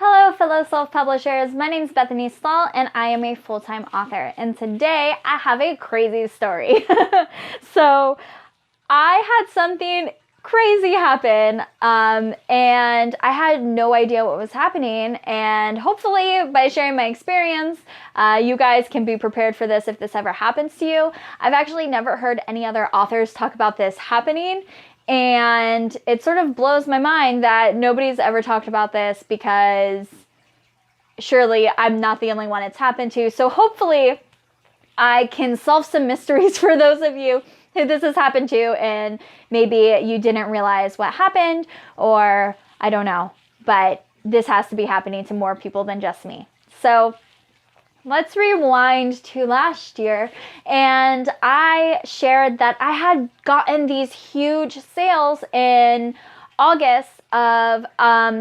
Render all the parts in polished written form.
Hello, fellow self-publishers. My name is Bethany Stahl, and I am a full-time author. And today I have a crazy story. So I had something crazy happen, and I had no idea what was happening. And hopefully, by sharing my experience, you guys can be prepared for this if this ever happens to you. I've actually never heard any other authors talk about this happening. And it sort of blows my mind that nobody's ever talked about this, because surely I'm not the only one it's happened to. So hopefully I can solve some mysteries for those of you who this has happened to, and maybe you didn't realize what happened, or I don't know, but this has to be happening to more people than just me. So let's rewind to last year, and I shared that I had gotten these huge sales in August of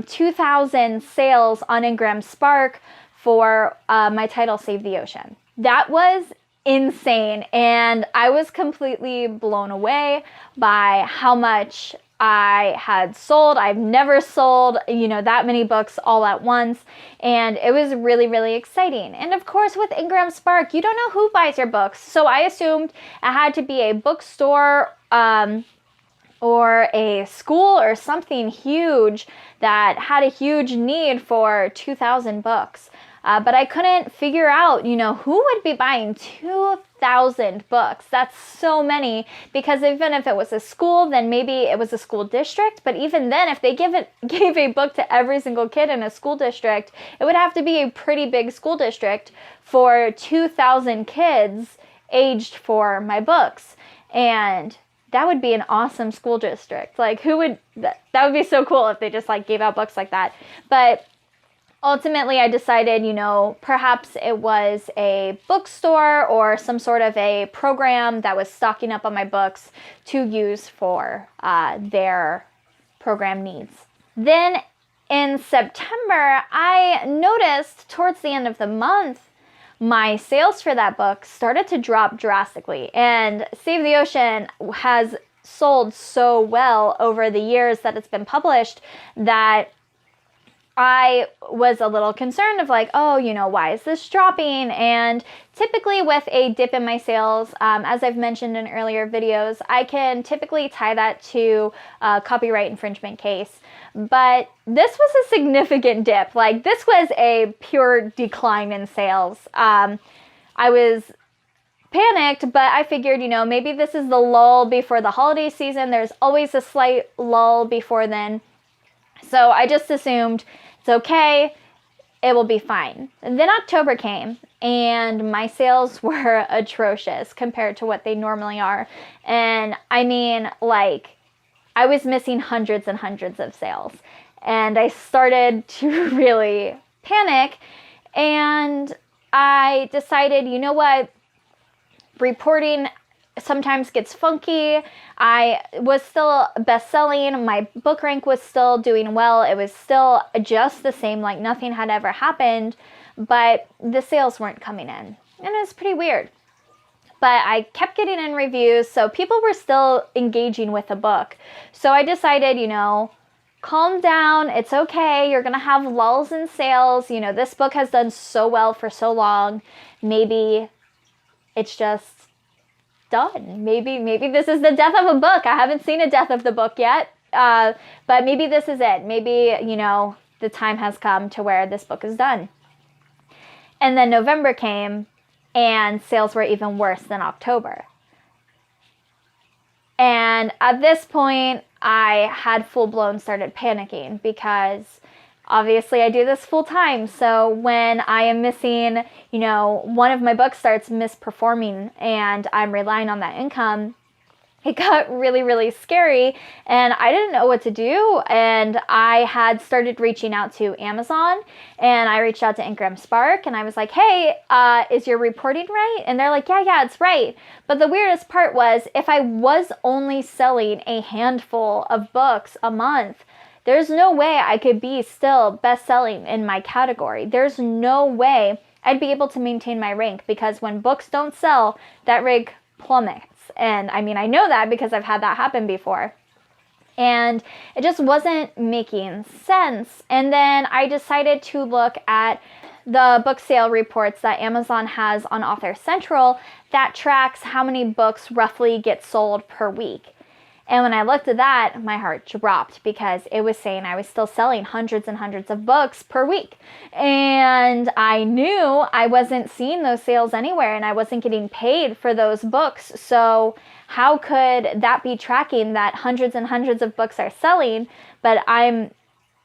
2,000 sales on Ingram Spark for my title, Save the Ocean. That was insane, and I was completely blown away by how much I had sold. I've never sold, that many books all at once. And it was really, really exciting. And of course, with Ingram Spark, you don't know who buys your books. So I assumed it had to be a bookstore or a school or something huge that had a huge need for 2,000 books. But I couldn't figure out, who would be buying 2,000 books. That's so many, because even if it was a school, then maybe it was a school district. But even then, if they gave a book to every single kid in a school district, it would have to be a pretty big school district for 2,000 kids aged for my books. And that would be an awesome school district. Like, that would be so cool if they just gave out books like that. But ultimately, I decided, perhaps it was a bookstore or some sort of a program that was stocking up on my books to use for their program needs. Then in September, I noticed towards the end of the month, my sales for that book started to drop drastically. And Save the Ocean has sold so well over the years that it's been published that I was a little concerned of why is this dropping? And typically with a dip in my sales, as I've mentioned in earlier videos, I can typically tie that to a copyright infringement case. But this was a significant dip. This was a pure decline in sales. I was panicked, but I figured, maybe this is the lull before the holiday season. There's always a slight lull before then. So I just assumed it's okay, it will be fine. And then October came, and my sales were atrocious compared to what they normally are. And I mean, I was missing hundreds and hundreds of sales. And I started to really panic, and I decided, you know what, reporting sometimes gets funky. I was still best-selling. My book rank was still doing well. It was still just the same, like nothing had ever happened, but the sales weren't coming in. And it was pretty weird. But I kept getting in reviews, so people were still engaging with the book. So I decided, calm down. It's okay. You're going to have lulls in sales. This book has done so well for so long. Maybe it's just done. Maybe this is the death of a book. I haven't seen a death of the book yet, but maybe this is it. Maybe, the time has come to where this book is done. And then November came, and sales were even worse than October. And at this point, I had full-blown started panicking, because obviously I do this full time. So when I am missing, one of my books starts misperforming and I'm relying on that income, it got really, really scary, and I didn't know what to do. And I had started reaching out to Amazon, and I reached out to Ingram Spark, and I was like, hey, is your reporting right? And they're like, yeah, it's right. But the weirdest part was, if I was only selling a handful of books a month, there's no way I could be still best-selling in my category. There's no way I'd be able to maintain my rank, because when books don't sell, that rank plummets. And I mean, I know that because I've had that happen before. And it just wasn't making sense. And then I decided to look at the book sale reports that Amazon has on Author Central that tracks how many books roughly get sold per week. And when I looked at that, my heart dropped because it was saying I was still selling hundreds and hundreds of books per week. And I knew I wasn't seeing those sales anywhere and I wasn't getting paid for those books. So how could that be tracking that hundreds and hundreds of books are selling, but I'm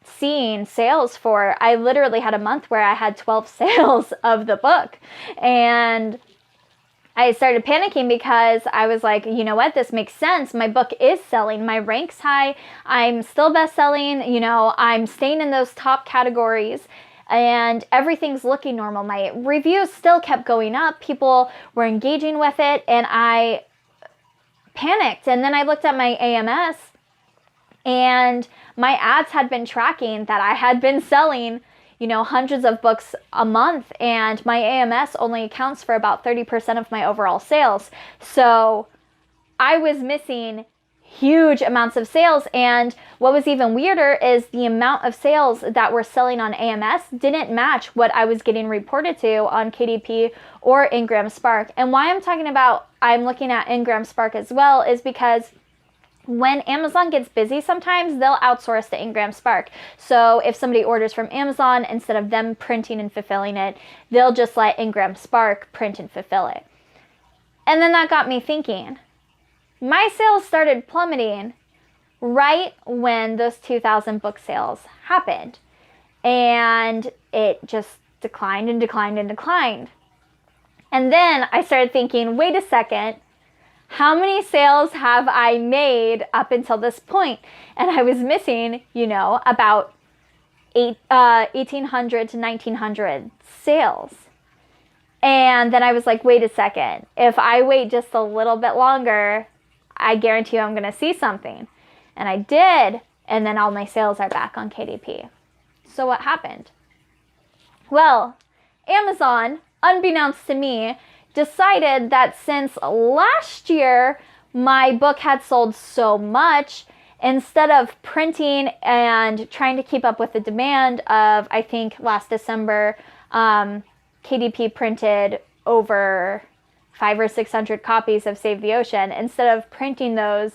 seeing sales for, I literally had a month where I had 12 sales of the book. And I started panicking because I was like, you know what, this makes sense. My book is selling. My rank's high. I'm still best-selling. You know, I'm staying in those top categories and everything's looking normal. My reviews still kept going up. People were engaging with it and I panicked. And then I looked at my AMS and my ads had been tracking that I had been selling, you know, hundreds of books a month, and my AMS only accounts for about 30% of my overall sales. So I was missing huge amounts of sales. And what was even weirder is the amount of sales that were selling on AMS didn't match what I was getting reported to on KDP or Ingram Spark. And why I'm talking about, I'm looking at Ingram Spark as well, is because when Amazon gets busy, sometimes they'll outsource to Ingram Spark. So if somebody orders from Amazon, instead of them printing and fulfilling it, they'll just let Ingram Spark print and fulfill it. And then that got me thinking. My sales started plummeting right when those 2,000 book sales happened. And it just declined and declined and declined. And then I started thinking, wait a second, how many sales have I made up until this point? And I was missing, you know, about 1,800 to 1,900 sales. And then I was like, wait a second. If I wait just a little bit longer, I guarantee you I'm going to see something. And I did. And then all my sales are back on KDP. So what happened? Well, Amazon, unbeknownst to me, decided that since last year my book had sold so much, instead of printing and trying to keep up with the demand of, I think last December, KDP printed over 500 or 600 copies of Save the Ocean. Instead of printing those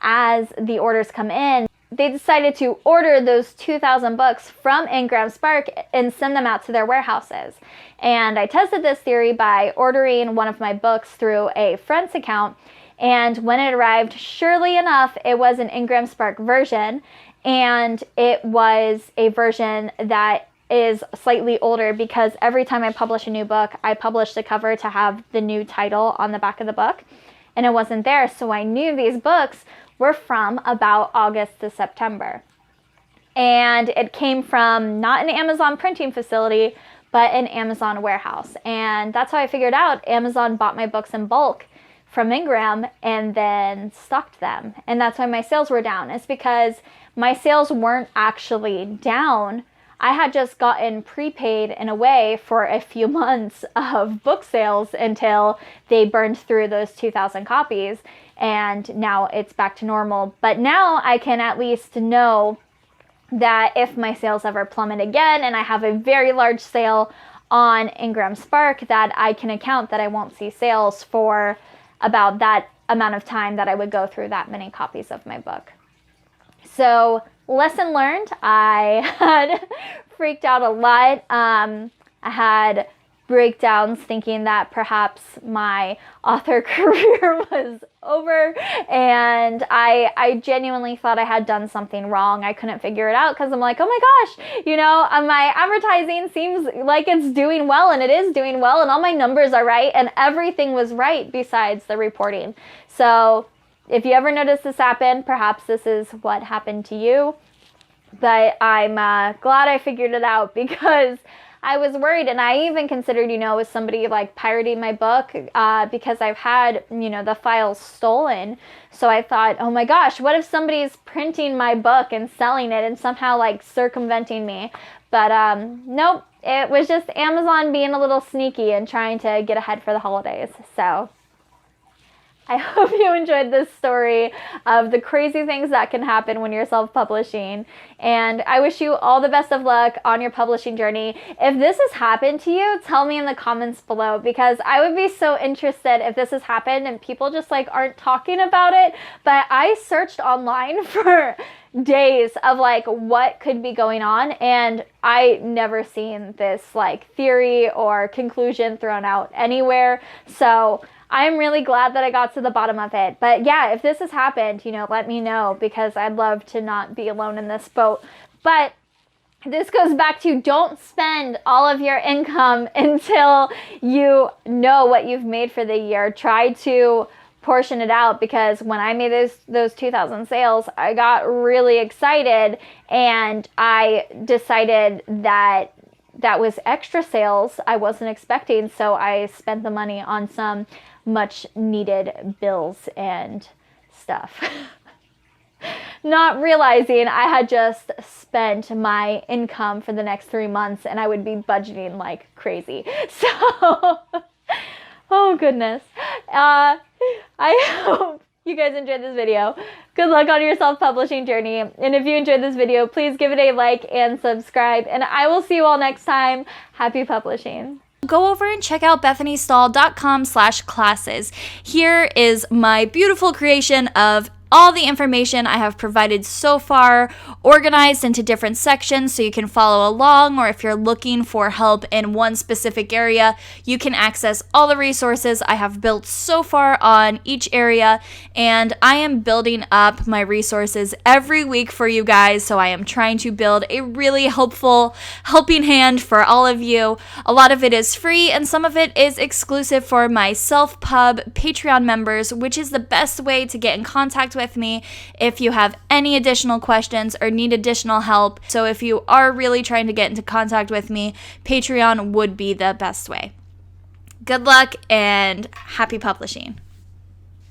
as the orders come in, they decided to order those 2,000 books from Ingram Spark and send them out to their warehouses. And I tested this theory by ordering one of my books through a friend's account. And when it arrived, surely enough, it was an Ingram Spark version. And it was a version that is slightly older because every time I publish a new book, I publish the cover to have the new title on the back of the book. And it wasn't there. So I knew these books were from about August to September. And it came from not an Amazon printing facility, but an Amazon warehouse. And that's how I figured out Amazon bought my books in bulk from Ingram and then stocked them. And that's why my sales were down. It's because my sales weren't actually down. I had just gotten prepaid in a way for a few months of book sales until they burned through those 2,000 copies. And now it's back to normal. But now I can at least know that if my sales ever plummet again and I have a very large sale on Ingram Spark, that I can account that I won't see sales for about that amount of time that I would go through that many copies of my book. So lesson learned, I had freaked out a lot. I had breakdowns thinking that perhaps my author career was over, and I genuinely thought I had done something wrong. I couldn't figure it out because I'm like, oh my gosh, you know, my advertising seems like it's doing well, and it is doing well, and all my numbers are right, and everything was right besides the reporting. So if you ever notice this happen, perhaps this is what happened to you. But I'm glad I figured it out because I was worried, and I even considered, you know, was somebody like pirating my book because I've had, you know, the files stolen. So I thought, oh my gosh, what if somebody's printing my book and selling it and somehow like circumventing me? But nope, it was just Amazon being a little sneaky and trying to get ahead for the holidays. So I hope you enjoyed this story of the crazy things that can happen when you're self-publishing. And I wish you all the best of luck on your publishing journey. If this has happened to you, tell me in the comments below, because I would be so interested if this has happened and people just like aren't talking about it. But I searched online for days of like what could be going on, and I never seen this like theory or conclusion thrown out anywhere. So I'm really glad that I got to the bottom of it. But yeah, if this has happened, let me know, because I'd love to not be alone in this boat. But this goes back to, don't spend all of your income until you know what you've made for the year. Try to portion it out, because when I made those 2,000 sales, I got really excited, and I decided that was extra sales I wasn't expecting, so I spent the money on some much needed bills and stuff. Not realizing I had just spent my income for the next 3 months, and I would be budgeting like crazy. So, oh goodness. I hope you guys enjoyed this video. Good luck on your self-publishing journey. And if you enjoyed this video, please give it a like and subscribe. And I will see you all next time. Happy publishing. Go over and check out BethanyStahl.com/classes. Here is my beautiful creation of all the information I have provided so far, organized into different sections so you can follow along, or if you're looking for help in one specific area, you can access all the resources I have built so far on each area. And I am building up my resources every week for you guys, so I am trying to build a really helpful helping hand for all of you. A lot of it is free, and some of it is exclusive for my self-pub Patreon members, which is the best way to get in contact with me if you have any additional questions or need additional help. So if you are really trying to get into contact with me, Patreon would be the best way. Good luck and happy publishing.